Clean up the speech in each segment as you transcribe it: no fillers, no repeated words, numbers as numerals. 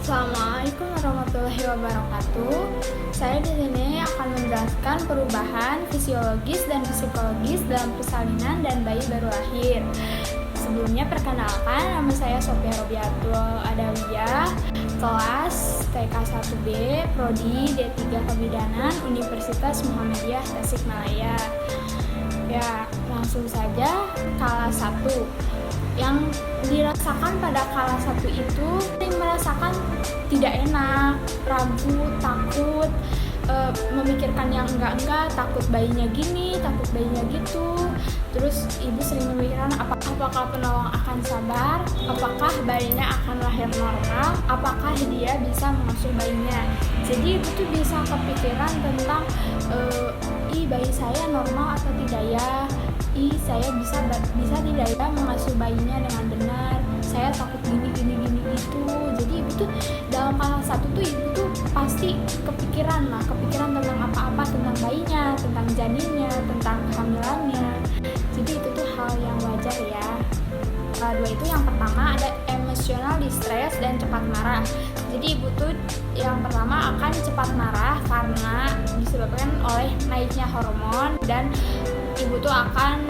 Assalamualaikum warahmatullahi wabarakatuh. Saya di sini akan menjelaskan perubahan fisiologis dan psikologis dalam persalinan dan bayi baru lahir. Sebelumnya perkenalkan, nama saya Sophia Robiatul Adawiyah, kelas TK 1B, Prodi D3 Kebidanan, Universitas Muhammadiyah Tasikmalaya. Ya, langsung saja kelas 1. Yang dirasakan pada kelas 1 itu merasakan tidak enak, ragu, takut, memikirkan yang enggak, takut bayinya gini, takut bayinya gitu. Terus ibu sering memikirkan apakah penolong akan sabar, apakah bayinya akan lahir normal, apakah dia bisa mengasuh bayinya. Jadi ibu tuh bisa kepikiran tentang bayi saya normal atau tidak ya, saya bisa tidak ya mengasuh bayinya dengan benar, saya takut gini gitu. Jadi ibu tuh dalam kelas 1 tuh ibu tuh pasti kepikiran tentang apa-apa, tentang bayinya, tentang janinnya, tentang kehamilannya. Jadi itu tuh hal yang wajar ya. Dua itu yang pertama ada emosional distress dan cepat marah. Jadi ibu tuh yang pertama akan cepat marah karena disebabkan oleh naiknya hormon, dan ibu tuh akan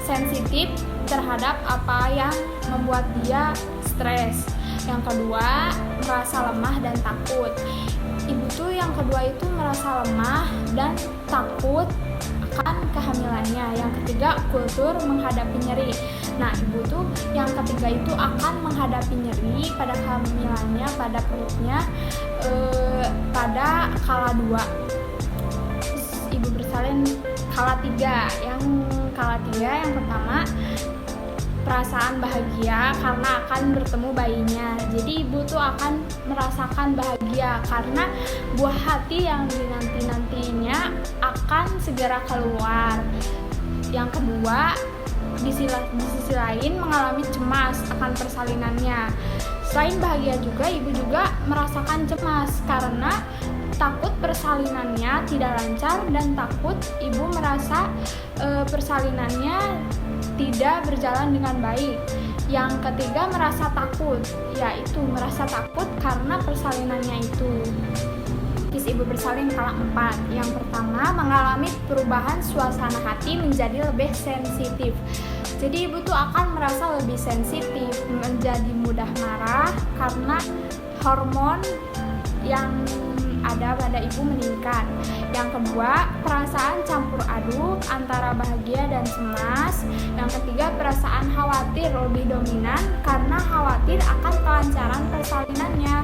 sensitif terhadap apa yang membuat dia stres. Yang kedua, merasa lemah dan takut. Ibu tuh yang kedua itu merasa lemah dan takut akan kehamilannya. Yang ketiga, kultur menghadapi nyeri. Nah, ibu tuh yang ketiga itu akan menghadapi nyeri pada kehamilannya, pada perutnya pada kala 2. Terus ibu bersalin kala 3. Yang kala 3 yang pertama, perasaan bahagia karena akan bertemu bayinya. Jadi ibu tuh akan merasakan bahagia karena buah hati yang dinanti-nantinya akan segera keluar. Yang kedua, di sisi lain mengalami cemas akan persalinannya. Selain bahagia juga, ibu juga merasakan cemas karena takut persalinannya tidak lancar dan takut ibu merasa persalinannya tidak berjalan dengan baik. Yang ketiga, merasa takut, yaitu merasa takut karena persalinannya itu. Ibu bersalin kala 4. Yang pertama, mengalami perubahan suasana hati menjadi lebih sensitif. Jadi ibu tuh akan merasa lebih sensitif, menjadi mudah marah karena hormon yang ada pada ibu meningkat. Yang kedua, perasaan campur aduk antara bahagia dan cemas. Yang ketiga, perasaan khawatir lebih dominan karena khawatir akan kelancaran persalinannya.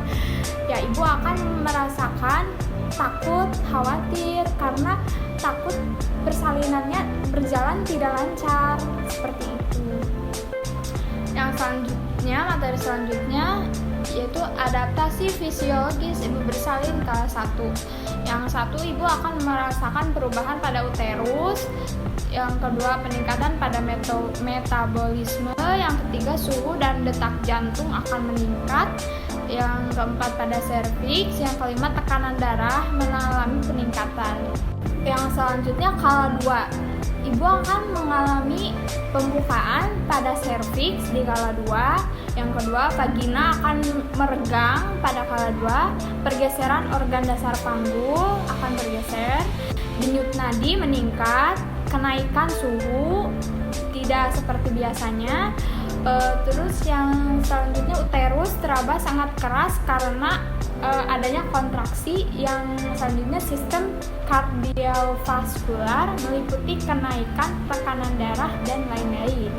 Ya, ibu akan merasakan takut, khawatir karena takut persalinannya berjalan tidak lancar, seperti itu. Yang selanjutnya, materi selanjutnya yaitu adaptasi fisiologis ibu bersalin kelas 1. Yang satu, ibu akan merasakan perubahan pada uterus. Yang kedua, peningkatan pada metabolisme. Yang ketiga, suhu dan detak jantung akan meningkat. Yang keempat, pada serviks. Yang kelima, tekanan darah mengalami peningkatan. Yang selanjutnya kala 2, ibu akan mengalami pembukaan pada serviks di kala 2. Yang kedua, vagina akan meregang pada kala 2. Pergeseran organ dasar panggul akan bergeser. Denyut nadi meningkat. Kenaikan suhu tidak seperti biasanya. Terus yang selanjutnya, uterus teraba sangat keras karena adanya kontraksi. Yang selanjutnya, sistem kardiovaskular meliputi kenaikan tekanan darah dan lain-lain.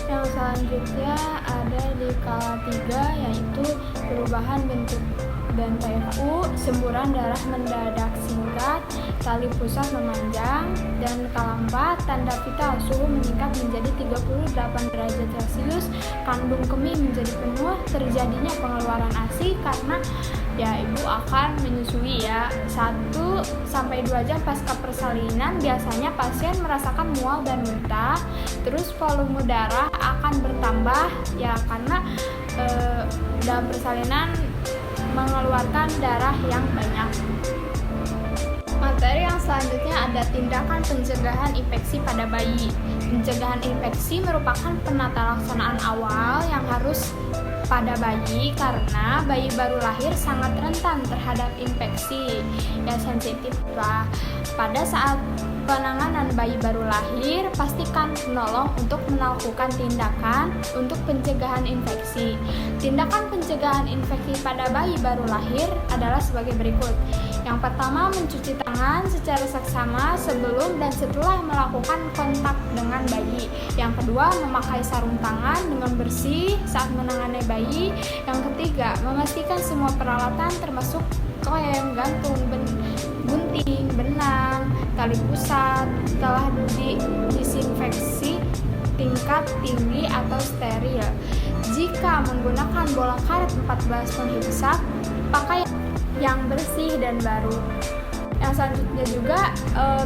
Yang selanjutnya ada di kala 3, yaitu perubahan bentuk BNPFU, semburan darah mendadak singkat, tali pusat memanjang. Dan kala 4, tanda vital, suhu meningkat menjadi 38 derajat Celcius, kandung kemih menjadi penuh, terjadinya pengeluaran ASI karena ya ibu akan menyusui ya. 1-2 jam pasca persalinan biasanya pasien merasakan mual dan muntah. Terus volume darah akan bertambah ya karena dalam persalinan mengeluarkan darah yang banyak. Materi yang selanjutnya ada tindakan pencegahan infeksi pada bayi. Pencegahan infeksi merupakan penata laksanaan awal yang harus pada bayi karena bayi baru lahir sangat rentan terhadap infeksi yang sensitif lah. Pada saat penanganan bayi baru lahir, pastikan menolong untuk melakukan tindakan untuk pencegahan infeksi. Tindakan pencegahan infeksi pada bayi baru lahir adalah sebagai berikut. Yang pertama, mencuci tangan secara seksama sebelum dan setelah melakukan kontak dengan bayi. Yang kedua, memakai sarung tangan dengan bersih saat menangani bayi. Yang ketiga, memastikan semua peralatan termasuk klem, gantung, gunting, benang, tali pusat telah disinfeksi tingkat tinggi atau steril. Jika menggunakan bola karet 14 penghisap, pakai yang bersih dan baru. Yang selanjutnya juga,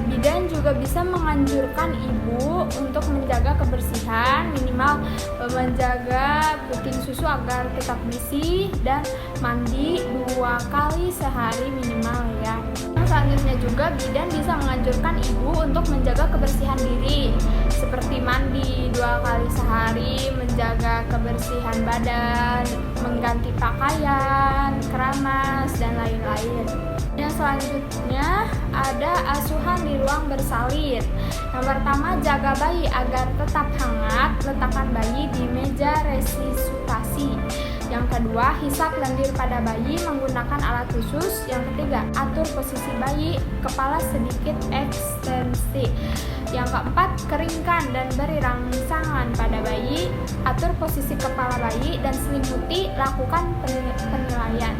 bidan juga bisa menganjurkan ibu untuk menjaga kebersihan, minimal menjaga rutin susu agar tetap bersih dan mandi 2 kali sehari minimal ya. Yang selanjutnya juga, bidan bisa menganjurkan ibu untuk menjaga kebersihan diri seperti mandi 2 kali sehari, menjaga kebersihan badan, mengganti pakaian, keramas, dan lain-lain. Yang selanjutnya ada asuhan di ruang bersalin. Yang pertama, jaga bayi agar tetap hangat, letakkan bayi di meja resusitasi. Yang kedua, hisap lendir pada bayi menggunakan alat khusus. Yang ketiga, atur posisi bayi, kepala sedikit ekstensi. Yang keempat, keringkan dan beri rangsangan pada bayi, atur posisi kepala bayi dan selimuti, lakukan penilaian.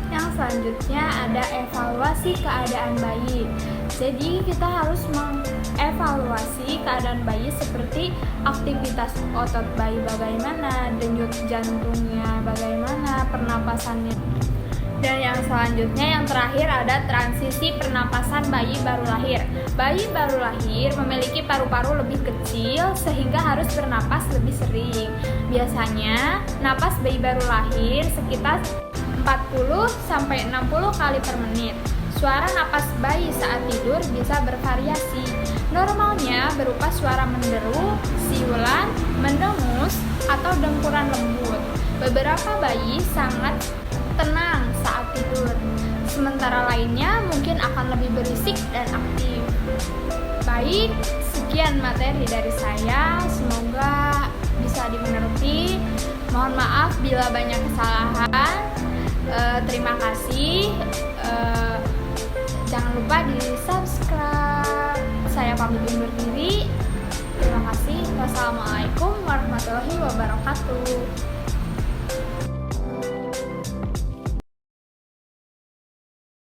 Yang selanjutnya ada evaluasi keadaan bayi. Jadi kita harus mengevaluasi keadaan bayi seperti aktivitas otot bayi bagaimana, denyut jantungnya bagaimana, pernapasannya. Dan yang selanjutnya, yang terakhir ada transisi pernapasan bayi baru lahir. Bayi baru lahir memiliki paru-paru lebih kecil sehingga harus bernapas lebih sering. Biasanya napas bayi baru lahir sekitar 40-60 kali per menit. Suara napas bayi saat tidur bisa bervariasi. Normalnya berupa suara menderu, siulan, mendengus, atau dengkuran lembut. Beberapa bayi sangat tenang saat tidur, sementara lainnya mungkin akan lebih berisik dan aktif. Baik, sekian materi dari saya, semoga bisa dimengerti. Mohon maaf bila banyak kesalahan. Terima kasih. Jangan lupa di subscribe. Saya pamit undur diri. Terima kasih. Wassalamualaikum warahmatullahi wabarakatuh.